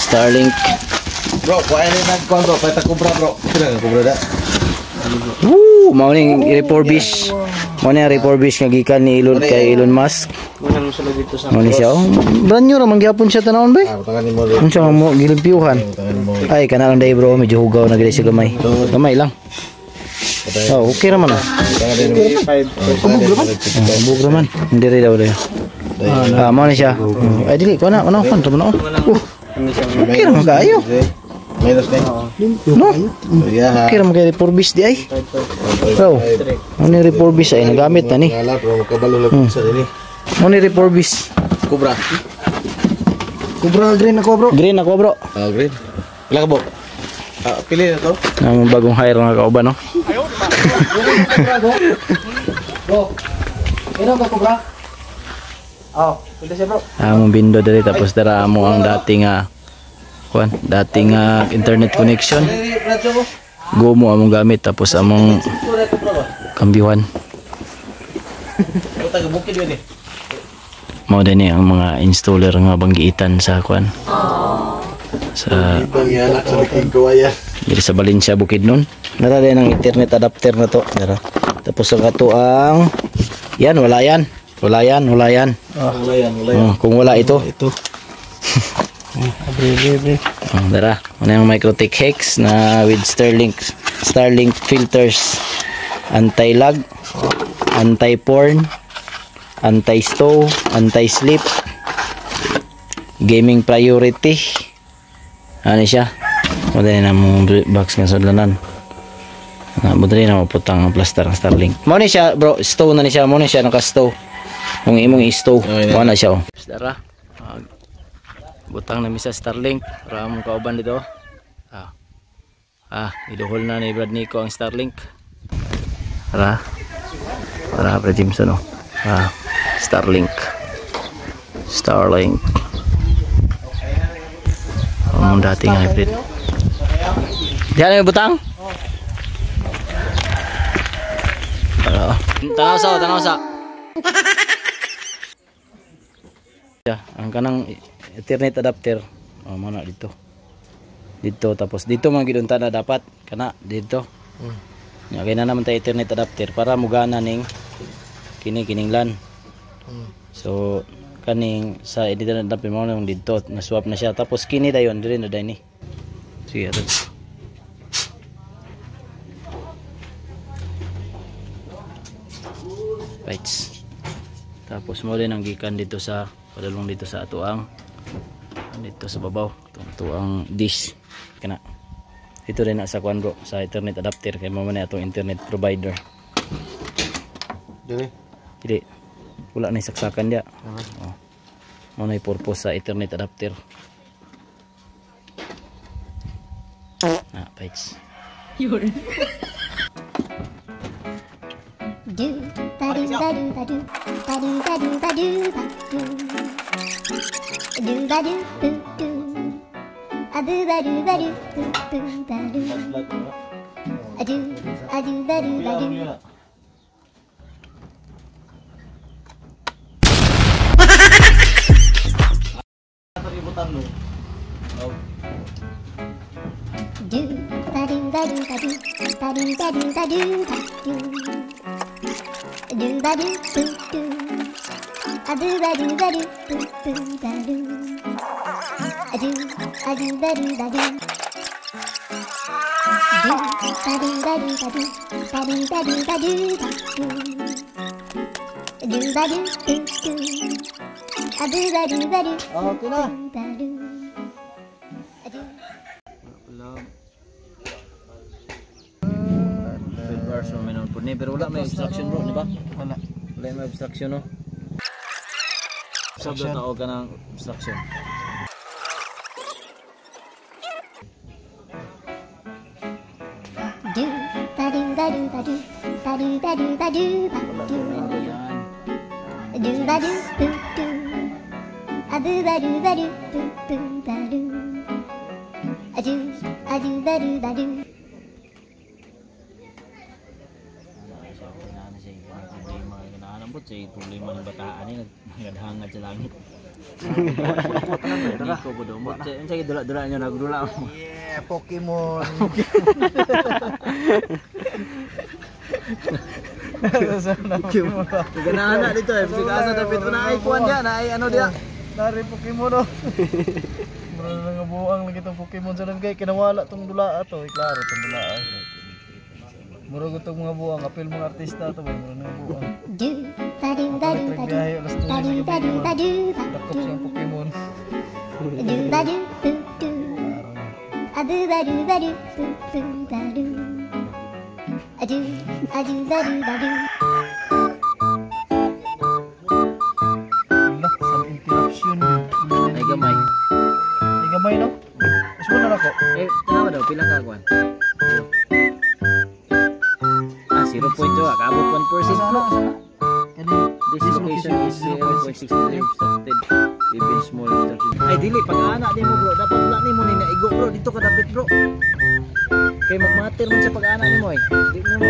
Starlink. Bro, kuha ni nagkuhan bro, pwede kubra bro. Kailangan kubra da. Woo, mao ning refurbish. Mao ni refurbish nga gikan ni Elon Musk. Mao ni siya. Brand new ra man gyapon siya tanawon ba? Tangan ni mo. Unsa mo gilimpyuhan? Ay kana lang dai bro, medyo hugaw na gid siya gamay. Gamay lang. Oh, okay ra man ah. Bug ra man. Hindi rin daw dai. Mao ni siya. Ay dili ko na kon ra man. Okay ra man kayo. Menos na. No? Okay naman kayo refurbish di ay. Bro, ano yung refurbish ay nagamit na ni? Wala bro, makabalo lang sa dili. Ano yung refurbish? Kubra. Kubra green ako bro. Green ako bro. Green. Ilan ka bro? Pili na to. Ang bagong hire nga kauban no? Bro, ilan ka kubra? Pili siya bro. Ang bindo dali tapos tara mo ang dating internet connection. Go mo among gamit tapos among kambiwan. Mao din ang mga installer nga banggiitan sa kuan. Sa diri sa Valencia Bukidnon. Nara din ang internet adapter na to. Nara. Tapos ang ato ang wala yan. Kung wala ito. Dara, ano yung Microtech Hex na with Starlink filters, anti-lag, anti-porn, anti-stow, anti-sleep, gaming priority. Ano siya? Madali na mong box nga sudlanan. Madali na maputang ang plaster ng Starlink. Muna siya bro, stow na ni siya. Muna siya naka-stow. Kung imong i-stow, muna siya oh. Dara. Butang na misa Starlink para mong kauban dito. Iduhol na ni Brad Nico ang Starlink. Para Brad Jimson oh. Starlink. Ang dating hybrid. Diyan yung butang? Tanaw sa. Ang kanang Ethernet adapter mana dito tapos dito man gidunta na dapat kana dito kaya na naman tayo Ethernet adapter para mugana ning kining LAN so kaning sa Ethernet adapter mo nang dito na swap na siya tapos kini dayon dire na dai ni sige ato right tapos mo din ang gikan dito sa padulong dito sa atuang dito sa babaw ito ang dish kana ito rin sa kuan bro sa Ethernet adapter kay mo man atong internet provider dili wala na saksakan dia mo na purpose sa Ethernet adapter page yun pero wala may obstruction bro, di ba? Wala may obstruction no. Sabdo tao ka ng obstruction. Problema ng bataan ni naghangad sa langit. Iko ko do. Unsay dula-dula nyo nagdula mo. Yeah, Pokemon. Pokemon. Ganahan na dito eh. Sigasa dapat na ay kuan dia, na ay ano dia. Dari Pokemon oh. Mura na nga buang lagi itong Pokemon sa nagay. Kinawala itong dula to. Klaro itong dula. Mura ko itong mga buang. Apil mga artista to. Mura na nga buang. Nagbiyahe alas 2 sa gabi. Dakop siyang Pokemon. Wala, sa interruption. Ay gamay. Ay gamay no? Mas mo na ako. Eh, tanawa daw pila ka kuan. 0.2 ah, kabot 1% bro. This location is 0.63 obstructed. Even small obstruction. Ay dili pag ana di mo bro, dapat na nimo ni naigo bro dito ka dapit bro. Kay magmater man sa pag ana nimo eh. Di mo